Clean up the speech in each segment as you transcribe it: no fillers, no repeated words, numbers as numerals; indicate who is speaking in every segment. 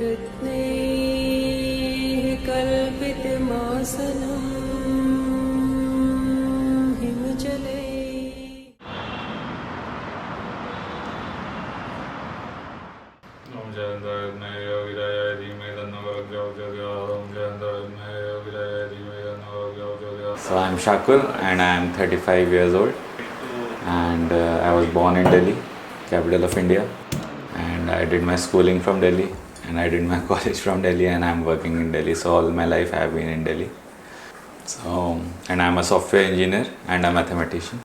Speaker 1: रत्नैः कल्पितमासनं हिमजले।
Speaker 2: So I'm Shakul and I'm 35 years old, and I was born in Delhi, capital of India, and I did my schooling from Delhi and I did my college from Delhi, and I'm working in Delhi. So all my life I have been in Delhi. So, and I'm a software engineer and a mathematician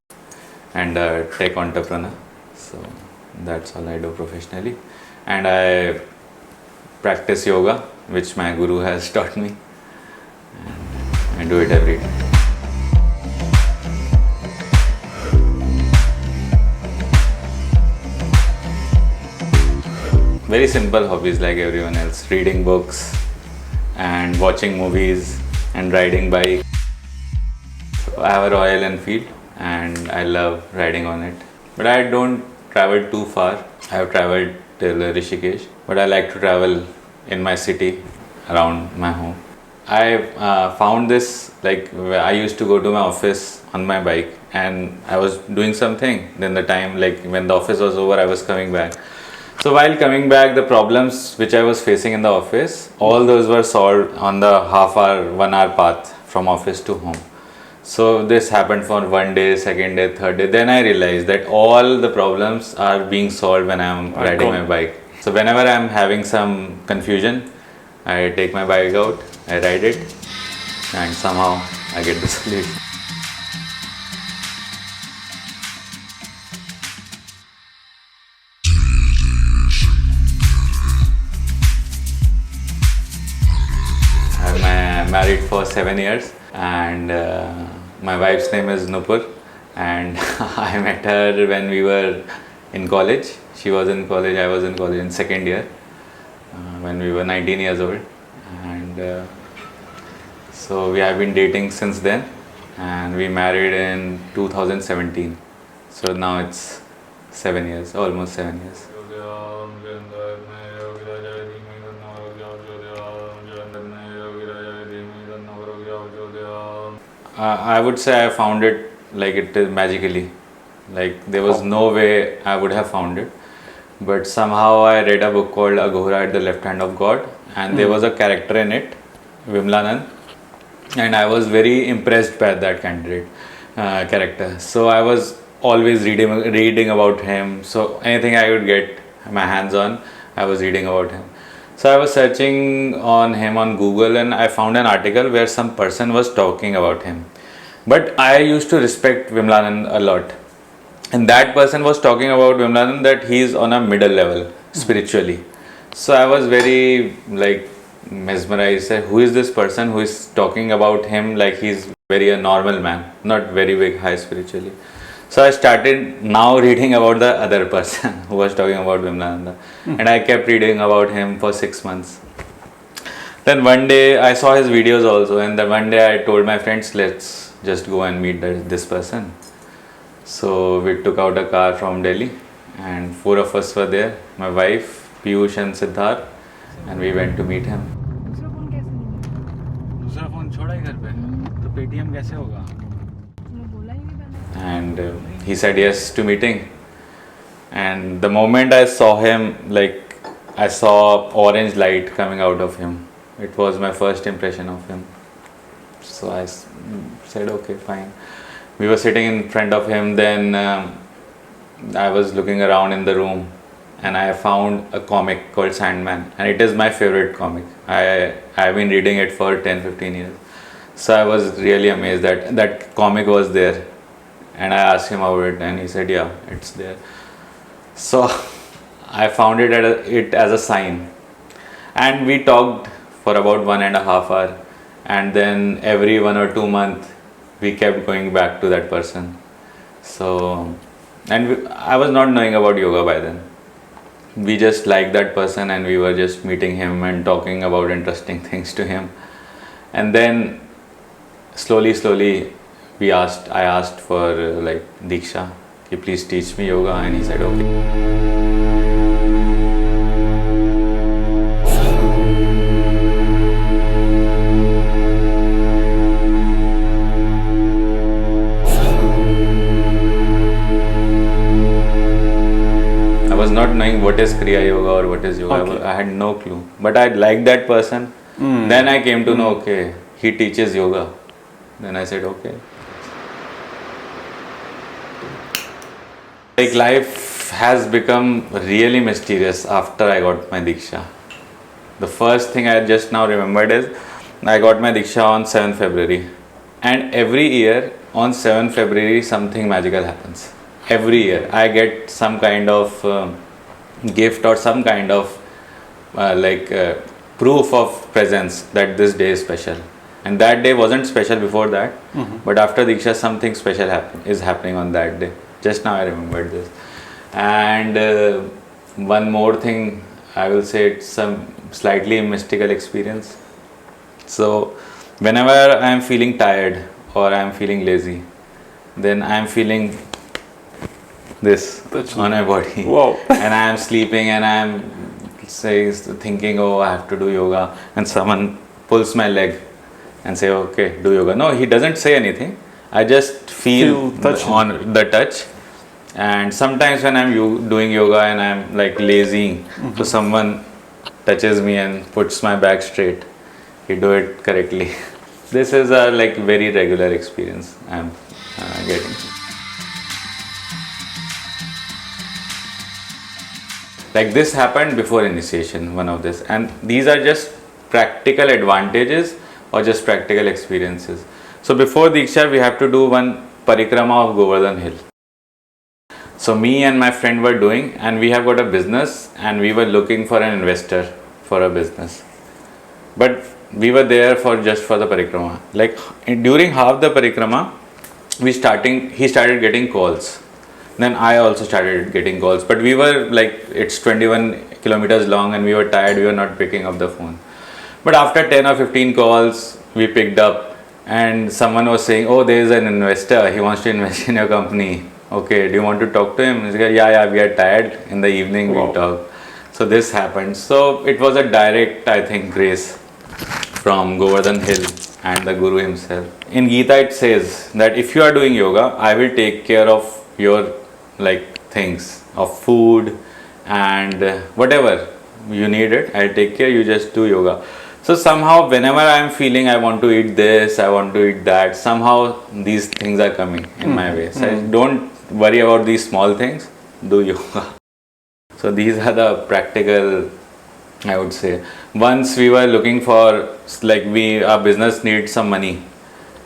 Speaker 2: and a tech entrepreneur. So that's all I do professionally, and I practice yoga, which my guru has taught me, and I do it every day. Very simple hobbies like everyone else: reading books and watching movies and riding bike. I have a Royal Enfield and I love riding on it, but I don't travel too far. I have traveled till Rishikesh, but I like to travel in my city around my home. I found this, like, I used to go to my office on my bike and I was doing something. Then the time, like when the office was over, I was coming back. So while coming back, the problems which I was facing in the office, all those were solved on the half hour, 1 hour path from office to home. So this happened for one day, second day, third day. Then I realized that all the problems are being solved when I am riding my bike. So whenever I am having some confusion, I take my bike out, I ride it, and somehow I get the solution. I'm married for 7 years, and my wife's name is Nupur, and I met her when we were in college. She was in college, I was in college in second year, when we were 19 years old, and so we have been dating since then, and we married in 2017. So now it's 7 years, almost 7 years. I would say I found it like it is magically. Like there was no way I would have found it. But somehow I read a book called Aghora at the Left Hand of God, and there was a character in it, Vimlanand, and I was very impressed by that character. So I was always reading about him. So anything I would get my hands on, I was reading about him. So I was searching on him on Google, and I found an article where some person was talking about him. But I used to respect Vimlanand a lot. And that person was talking about Vimlanand that he is on a middle level spiritually. So I was very like mesmerized. Said, who is this person who is talking about him like he's very a normal man, not very big high spiritually. So I started now reading about the other person who was talking about Vimlananda, and I kept reading about him for 6 months. Then one day I saw his videos also, and then one day I told my friends, let's just go and meet this person. So we took out a car from Delhi, and 4 of us were there, my wife, Piyush and Siddharth, and we went to meet him. दूसरा phone छोड़ा ही घर पे, तो Paytm कैसे होगा? And he said yes to meeting, and the moment I saw him, like I saw orange light coming out of him. It was my first impression of him. So I said okay, fine. We were sitting in front of him, then I was looking around in the room, and I found a comic called Sandman, and it is my favorite comic. I've been reading it for 10-15 years. So I was really amazed that that comic was there. And I asked him about it, and he said, yeah, it's there. So I found it as a sign. And we talked for about 1.5 hours. And then every 1 or 2 months, we kept going back to that person. So, and I was not knowing about yoga by then. We just liked that person, and we were just meeting him and talking about interesting things to him. And then slowly, I asked for like Diksha, ki please teach me yoga, and he said okay. was not knowing what is Kriya Yoga or what is yoga.
Speaker 3: Okay.
Speaker 2: I had no clue. But I liked that person. Then I came to know, okay, he teaches yoga. Then I said, okay. Like life has become really mysterious after I got my Diksha. The first thing I just now remembered is I got my Diksha on 7th February. And every year on 7th February something magical happens. Every year I get some kind of gift or some kind of proof of presence that this day is special. And that day wasn't special before that, but after Diksha something special is happening on that day. Just now I remembered this. And one more thing, I will say it's some slightly mystical experience. So whenever I am feeling tired or I am feeling lazy, then I am feeling this on my body.
Speaker 3: Wow.
Speaker 2: And I am sleeping and I am thinking, oh, I have to do yoga, and someone pulls my leg and say, okay, do yoga. No, he doesn't say anything. I just feel on the touch. And sometimes when I'm doing yoga and I'm like lazy, so someone touches me and puts my back straight. He do it correctly. This is a like very regular experience I'm getting. Like this happened before initiation, one of this, and these are just practical advantages or just practical experiences. So before Diksha we have to do one parikrama of Govardhan Hill. So me and my friend were doing, and we have got a business and we were looking for an investor for a business. But we were there just for the parikrama. Like during half the parikrama, he started getting calls. Then I also started getting calls, but we were like, it's 21 kilometers long and we were tired, we were not picking up the phone. But after 10 or 15 calls, we picked up and someone was saying, oh, there is an investor, he wants to invest in your company. Okay, do you want to talk to him? He said, yeah, we are tired, in the evening we'll talk. So this happened. So it was a direct, I think, grace from Govardhan Hill and the Guru himself. In Gita it says that if you are doing yoga, I will take care of your things of food and whatever you need it, I'll take care, you just do yoga. So somehow whenever I am feeling I want to eat this, I want to eat that, somehow these things are coming in my way. So I don't worry about these small things, do yoga. So these are the practical, I would say. Once we were looking for, our business needs some money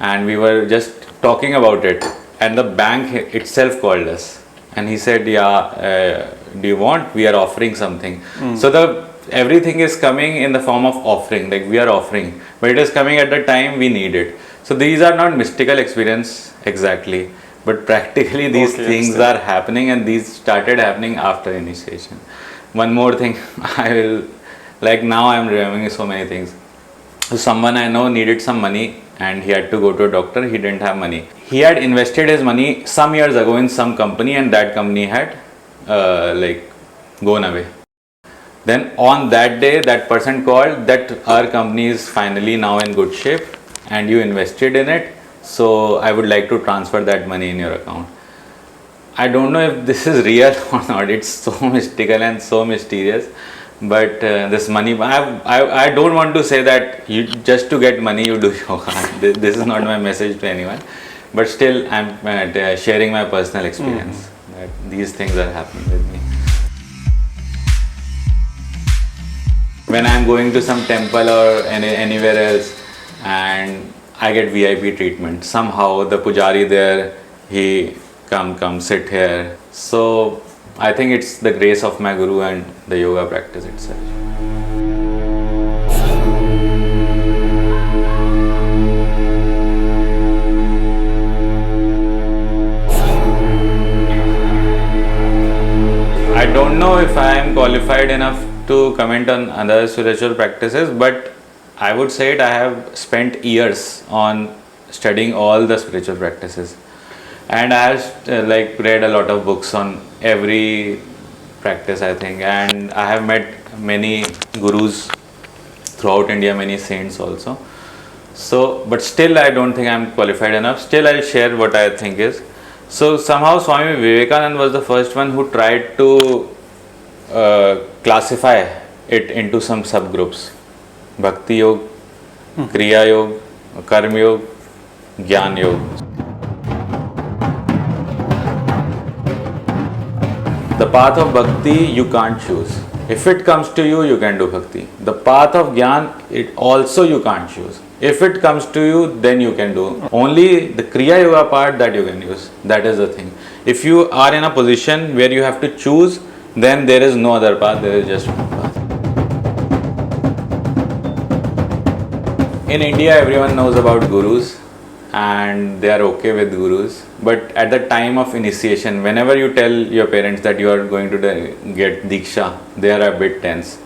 Speaker 2: and we were just talking about it, and the bank itself called us and he said, do you want, we are offering something. So everything is coming in the form of offering, like we are offering, but it is coming at the time we need it. So these are not mystical experience exactly, but practically these things are happening, and these started happening after initiation. One more thing, now I am remembering so many things. So someone I know needed some money and he had to go to a doctor, he didn't have money. He had invested his money some years ago in some company and that company had gone away. Then on that day that person called that our company is finally now in good shape and you invested in it, so I would like to transfer that money in your account. I don't know if this is real or not, it's so mystical and so mysterious. But this money, I don't want to say that you just to get money you do yoga. This is not my message to anyone, but still I'm sharing my personal experience that these things are happening with me. When I'm going to some temple or anywhere else and I get VIP treatment, somehow the pujari there, he come sit here. So I think it's the grace of my Guru and the yoga practice itself. I don't know if I am qualified enough to comment on other spiritual practices, but I would say I have spent years on studying all the spiritual practices. And I have read a lot of books on every practice, I think, and I have met many gurus throughout India, many saints also. So, but still I don't think I am qualified enough. Still I'll share what I think is. So somehow Swami Vivekananda was the first one who tried to classify it into some subgroups: Bhakti Yoga, Kriya Yoga, Karma Yoga, Jnana Yoga. The path of bhakti you can't choose. If it comes to you, you can do bhakti. The path of jnana, it also you can't choose. If it comes to you, then you can do. Only the Kriya Yoga part that you can use. That is the thing. If you are in a position where you have to choose, then there is no other path, there is just one path. In India, everyone knows about gurus and they are okay with gurus. But at the time of initiation, whenever you tell your parents that you are going to get Diksha, they are a bit tense.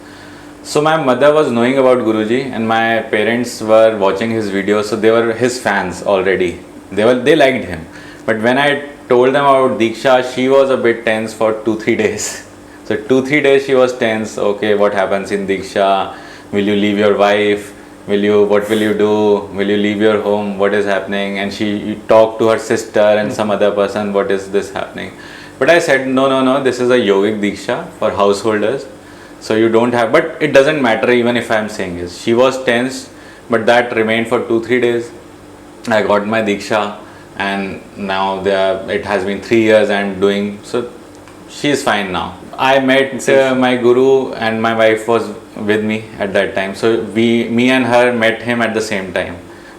Speaker 2: So my mother was knowing about Guruji and my parents were watching his videos, so they were his fans already. They liked him. But when I told them about Diksha, she was a bit tense for 2-3 days. So 2-3 days she was tense. Okay, what happens in Diksha? Will you leave your wife? What will you do? Will you leave your home? What is happening? And she talked to her sister and some other person, what is this happening? But I said, no, this is a yogic Diksha for householders. So you don't have, but it doesn't matter even if I am saying this. She was tense, but that remained for 2-3 days. I got my Diksha and now it has been 3 years I am doing, so she is fine now. I met my guru and my wife was with me at that time. So me and her met him at the same time.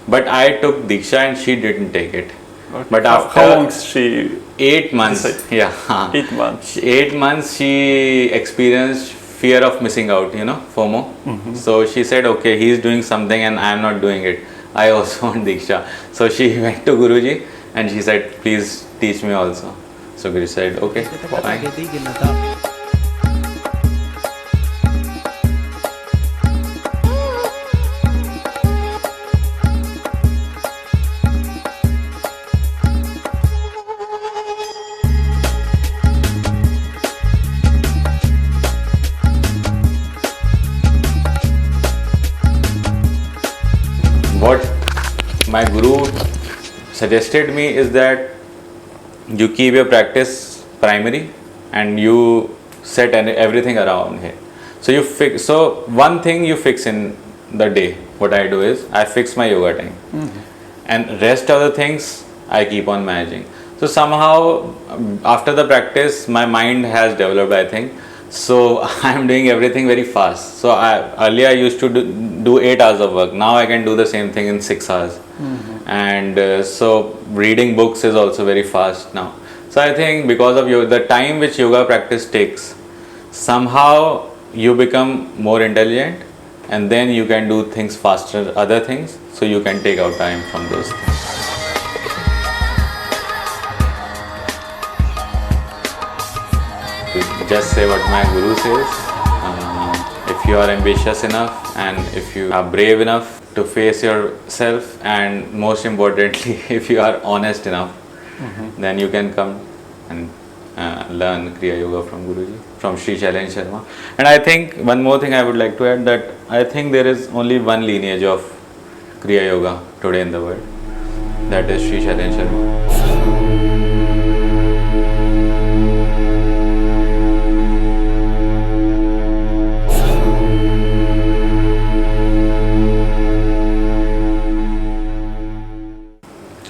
Speaker 2: But I took Diksha and she didn't take it.
Speaker 3: Okay.
Speaker 2: But after
Speaker 3: how long is she?
Speaker 2: 8 months,
Speaker 3: yeah. 8 months.
Speaker 2: 8 months she experienced fear of missing out, FOMO. Mm-hmm. So she said, okay, he is doing something and I am not doing it. I also want Diksha. So she went to Guruji and she said, please teach me also. So Guru said, okay, fine. What my guru suggested me is that you keep your practice primary and you set everything around here. So you fix. So one thing you fix in the day. What I do is I fix my yoga time, and rest of the things I keep on managing. So somehow after the practice, my mind has developed, I think. So I am doing everything very fast. So earlier I used to do 8 hours of work. Now I can do the same thing in 6 hours. And so reading books is also very fast now. So I think because of the time which yoga practice takes, somehow you become more intelligent and then you can do things faster, other things. So you can take out time from those things. Just say what my guru says. If you are ambitious enough and if you are brave enough to face yourself, and most importantly, if you are honest enough, then you can come and learn Kriya Yoga from Guruji, from Shri Shailendra Sharma. And I think one more thing I would like to add, that I think there is only one lineage of Kriya Yoga today in the world. That is Shri Shailendra Sharma.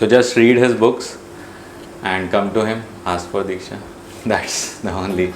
Speaker 2: So just read his books and come to him, ask for Diksha. That's the only